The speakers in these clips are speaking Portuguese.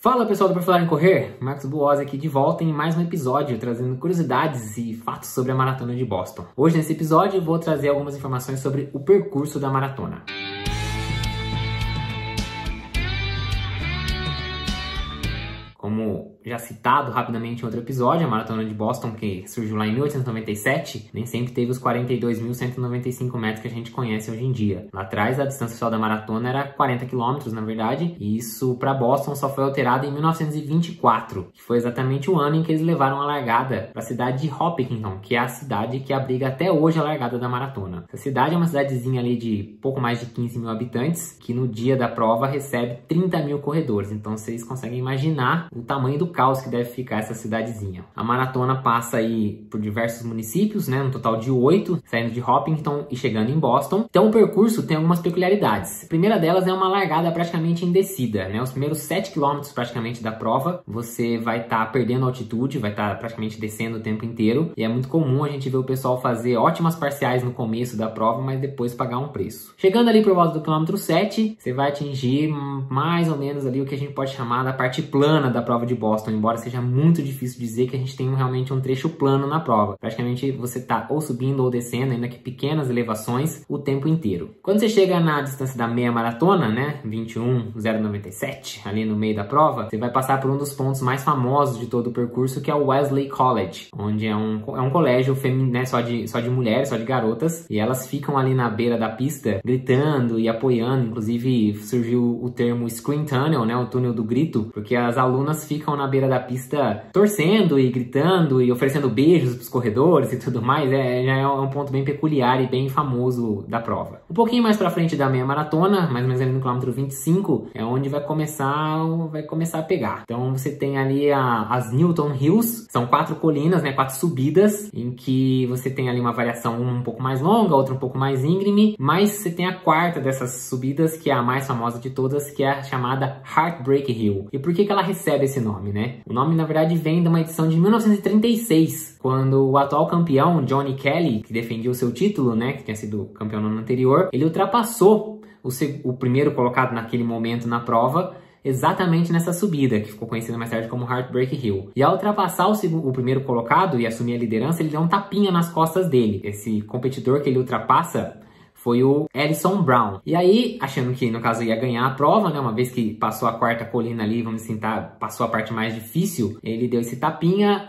Fala pessoal do Por Falar em Correr, Marcos Buozzi aqui de volta em mais um episódio, trazendo curiosidades e fatos sobre a Maratona de Boston. Hoje nesse episódio eu vou trazer algumas informações sobre o percurso da maratona. Como já citado rapidamente em outro episódio, a Maratona de Boston, que surgiu lá em 1897, nem sempre teve os 42.195 metros que a gente conhece hoje em dia. Lá atrás, a distância oficial da maratona era 40 km, na verdade, e isso para Boston só foi alterado em 1924, que foi exatamente o ano em que eles levaram a largada para a cidade de Hopkinton, que é a cidade que abriga até hoje a largada da maratona. Essa cidade é uma cidadezinha ali de pouco mais de 15 mil habitantes, que no dia da prova recebe 30 mil corredores, então vocês conseguem imaginar o tamanho do caos que deve ficar essa cidadezinha. A maratona passa aí por diversos municípios, né, um total de 8, saindo de Hopkinton e chegando em Boston. Então o percurso tem algumas peculiaridades. A primeira delas é uma largada praticamente em descida, né, os primeiros 7 km praticamente da prova, você vai estar perdendo altitude, vai estar praticamente descendo o tempo inteiro, e é muito comum a gente ver o pessoal fazer ótimas parciais no começo da prova, mas depois pagar um preço. Chegando ali por volta do quilômetro 7, você vai atingir mais ou menos ali o que a gente pode chamar da parte plana da prova de Boston, embora seja muito difícil dizer que a gente tem realmente um trecho plano na prova. Praticamente você está ou subindo ou descendo, ainda que pequenas elevações, o tempo inteiro. Quando você chega na distância da meia maratona, né, 21,097, ali no meio da prova, você vai passar por um dos pontos mais famosos de todo o percurso, que é o Wellesley College, onde é um colégio feminino, né, só de mulheres, só de garotas, e elas ficam ali na beira da pista, gritando e apoiando. Inclusive surgiu o termo Scream Tunnel, né, o túnel do grito, porque as alunas ficam na beira da pista torcendo e gritando e oferecendo beijos para os corredores e tudo mais. Já é um ponto bem peculiar e bem famoso da prova. Um pouquinho mais para frente da meia maratona, mais ou menos ali no quilômetro 25, é onde vai começar a pegar. Então você tem ali as Newton Hills, são 4 colinas, né, 4 subidas, em que você tem ali uma variação um pouco mais longa, outra um pouco mais íngreme, mas você tem a quarta dessas subidas, que é a mais famosa de todas, que é a chamada Heartbreak Hill. E por que ela recebe esse nome, né? O nome, na verdade, vem de uma edição de 1936, quando o atual campeão, Johnny Kelly, que defendia o seu título, né, que tinha sido campeão no ano anterior, ele ultrapassou o primeiro colocado naquele momento na prova, exatamente nessa subida, que ficou conhecida mais tarde como Heartbreak Hill. E ao ultrapassar o primeiro colocado e assumir a liderança, ele deu um tapinha nas costas dele. Esse competidor que ele ultrapassa foi o Ellison Brown. E aí, achando que no caso ia ganhar a prova, né, uma vez que passou a quarta colina ali, vamos tentar, passou a parte mais difícil, ele deu esse tapinha,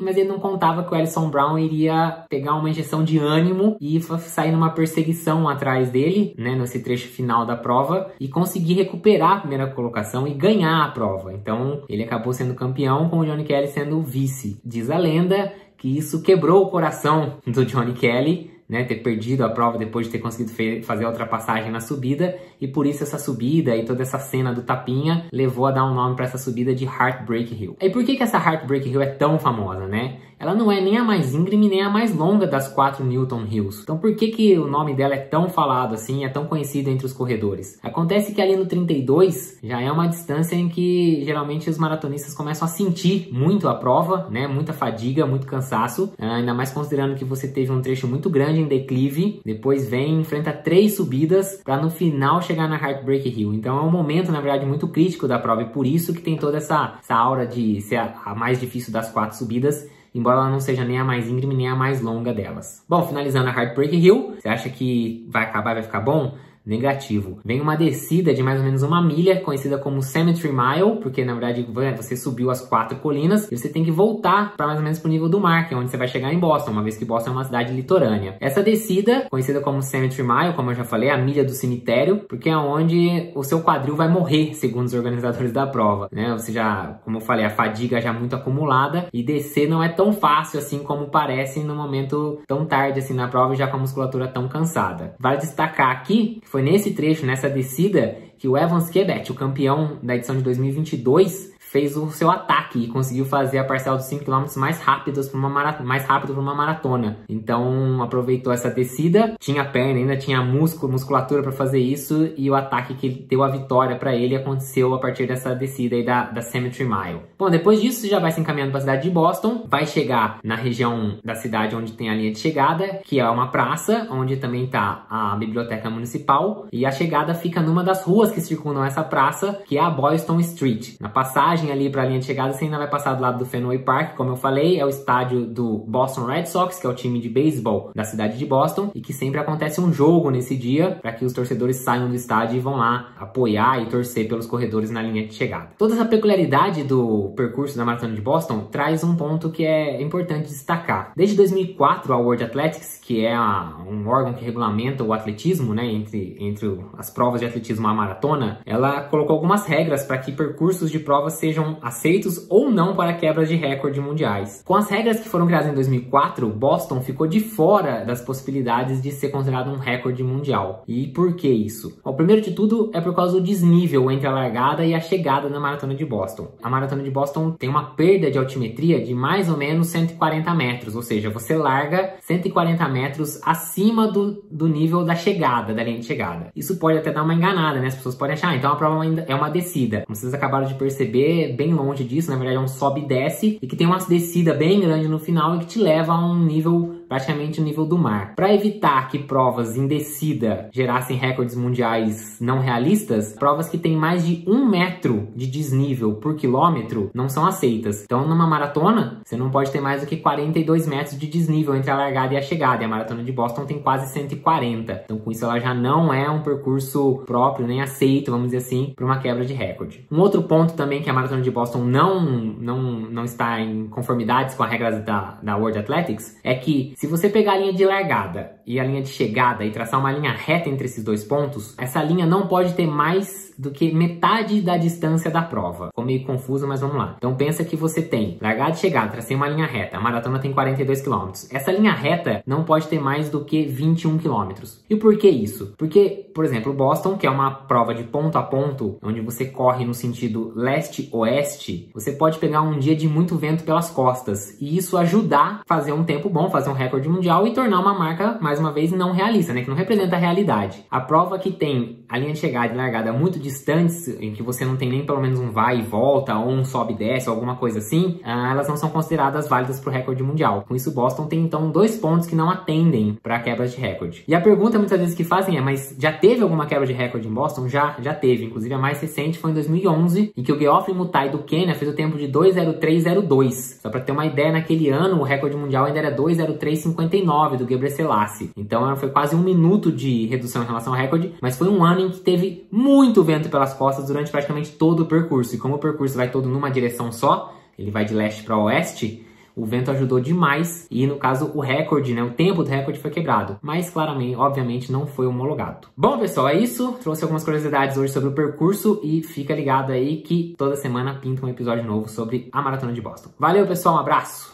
mas ele não contava que o Ellison Brown iria pegar uma injeção de ânimo e sair numa perseguição atrás dele, né, nesse trecho final da prova, e conseguir recuperar a primeira colocação e ganhar a prova. Então, ele acabou sendo campeão, com o Johnny Kelly sendo o vice. Diz a lenda que isso quebrou o coração do Johnny Kelly, né, ter perdido a prova depois de ter conseguido fazer a ultrapassagem na subida, e por isso essa subida e toda essa cena do tapinha levou a dar um nome para essa subida de Heartbreak Hill. E por que essa Heartbreak Hill é tão famosa, né? Ela não é nem a mais íngreme nem a mais longa das 4 Newton Hills. Então por que o nome dela é tão falado assim, é tão conhecido entre os corredores? Acontece que ali no 32 já é uma distância em que geralmente os maratonistas começam a sentir muito a prova, né? Muita fadiga, muito cansaço, ainda mais considerando que você teve um trecho muito grande em declive, depois enfrenta 3 subidas para no final chegar na Heartbreak Hill. Então é um momento, na verdade, muito crítico da prova, e por isso que tem toda essa aura de ser a mais difícil das 4 subidas, embora ela não seja nem a mais íngreme nem a mais longa delas. Bom, finalizando a Heartbreak Hill, você acha que vai acabar e vai ficar bom? Negativo. Vem uma descida de mais ou menos 1 milha, conhecida como Cemetery Mile, porque na verdade você subiu as 4 colinas e você tem que voltar para mais ou menos pro nível do mar, que é onde você vai chegar em Boston, uma vez que Boston é uma cidade litorânea. Essa descida, conhecida como Cemetery Mile, como eu já falei, é a milha do cemitério, porque é onde o seu quadril vai morrer, segundo os organizadores da prova, né? Ou seja, como eu falei, a fadiga já muito acumulada, e descer não é tão fácil assim como parece no momento tão tarde assim na prova e já com a musculatura tão cansada. Vale destacar aqui que foi nesse trecho, nessa descida, que o Evans Kebet, o campeão da edição de 2022, fez o seu ataque e conseguiu fazer a parcela dos 5 km mais rápido para uma maratona. Então aproveitou essa descida, tinha perna, ainda tinha musculatura para fazer isso, e o ataque que deu a vitória para ele aconteceu a partir dessa descida aí da Cemetery Mile. Bom, depois disso já vai se encaminhando para a cidade de Boston, vai chegar na região da cidade onde tem a linha de chegada, que é uma praça, onde também está a biblioteca municipal, e a chegada fica numa das ruas que circundam essa praça, que é a Boylston Street. Na passagem ali para a linha de chegada, você ainda vai passar do lado do Fenway Park, como eu falei, é o estádio do Boston Red Sox, que é o time de beisebol da cidade de Boston, e que sempre acontece um jogo nesse dia, para que os torcedores saiam do estádio e vão lá apoiar e torcer pelos corredores na linha de chegada. Toda essa peculiaridade do percurso da Maratona de Boston traz um ponto que é importante destacar. Desde 2004, a World Athletics, que é um órgão que regulamenta o atletismo, né, entre as provas de atletismo à maratona, ela colocou algumas regras para que percursos de provas sejam aceitos ou não para quebras de recorde mundiais. Com as regras que foram criadas em 2004, Boston ficou de fora das possibilidades de ser considerado um recorde mundial. E por que isso? Bom, primeiro de tudo é por causa do desnível entre a largada e a chegada na Maratona de Boston. A Maratona de Boston tem uma perda de altimetria de mais ou menos 140 metros, ou seja, você larga 140 metros acima do nível da chegada, da linha de chegada. Isso pode até dar uma enganada, né? As pessoas podem achar, então a prova ainda é uma descida. Como vocês acabaram de perceber, bem longe disso, na verdade é um sobe e desce, e que tem uma descida bem grande no final e que te leva a um nível, praticamente o nível do mar. Para evitar que provas em descida gerassem recordes mundiais não realistas, provas que têm mais de 1 metro de desnível por quilômetro não são aceitas. Então, numa maratona, você não pode ter mais do que 42 metros de desnível entre a largada e a chegada. E a Maratona de Boston tem quase 140. Então, com isso, ela já não é um percurso próprio, nem aceito, vamos dizer assim, para uma quebra de recorde. Um outro ponto também que a Maratona de Boston não está em conformidades com as regras da World Athletics é que, se você pegar a linha de largada e a linha de chegada e traçar uma linha reta entre esses dois pontos, essa linha não pode ter mais do que metade da distância da prova. Ficou meio confuso, mas vamos lá. Então pensa que você tem largada e chegada, tracei uma linha reta. A maratona tem 42 km. Essa linha reta não pode ter mais do que 21 km. E por que isso? Porque, por exemplo, Boston, que é uma prova de ponto a ponto, onde você corre no sentido leste-oeste, você pode pegar um dia de muito vento pelas costas e isso ajudar a fazer um tempo bom, fazer um recorde mundial e tornar uma marca, mais uma vez, não realista, né? Que não representa a realidade. A prova que tem a linha de chegada e largada muito distantes, em que você não tem nem pelo menos um vai e volta, ou um sobe e desce, ou alguma coisa assim, elas não são consideradas válidas para o recorde mundial. Com isso, Boston tem então 2 pontos que não atendem para quebras de recorde. E a pergunta muitas vezes que fazem é, mas já teve alguma quebra de recorde em Boston? Já teve. Inclusive a mais recente foi em 2011, em que o Geoffrey Mutai do Quênia fez o tempo de 2:03:02. Só para ter uma ideia, naquele ano o recorde mundial ainda era 2:03:59 do Gebre Selassie. Então foi quase 1 minuto de redução em relação ao recorde, mas foi um ano em que teve muito vento pelas costas durante praticamente todo o percurso. E como o percurso vai todo numa direção só, ele vai de leste para oeste, o vento ajudou demais e, no caso, o recorde, né, o tempo do recorde foi quebrado. Mas, claramente, obviamente, não foi homologado. Bom, pessoal, é isso. Trouxe algumas curiosidades hoje sobre o percurso e fica ligado aí que toda semana pinta um episódio novo sobre a Maratona de Boston. Valeu, pessoal, um abraço!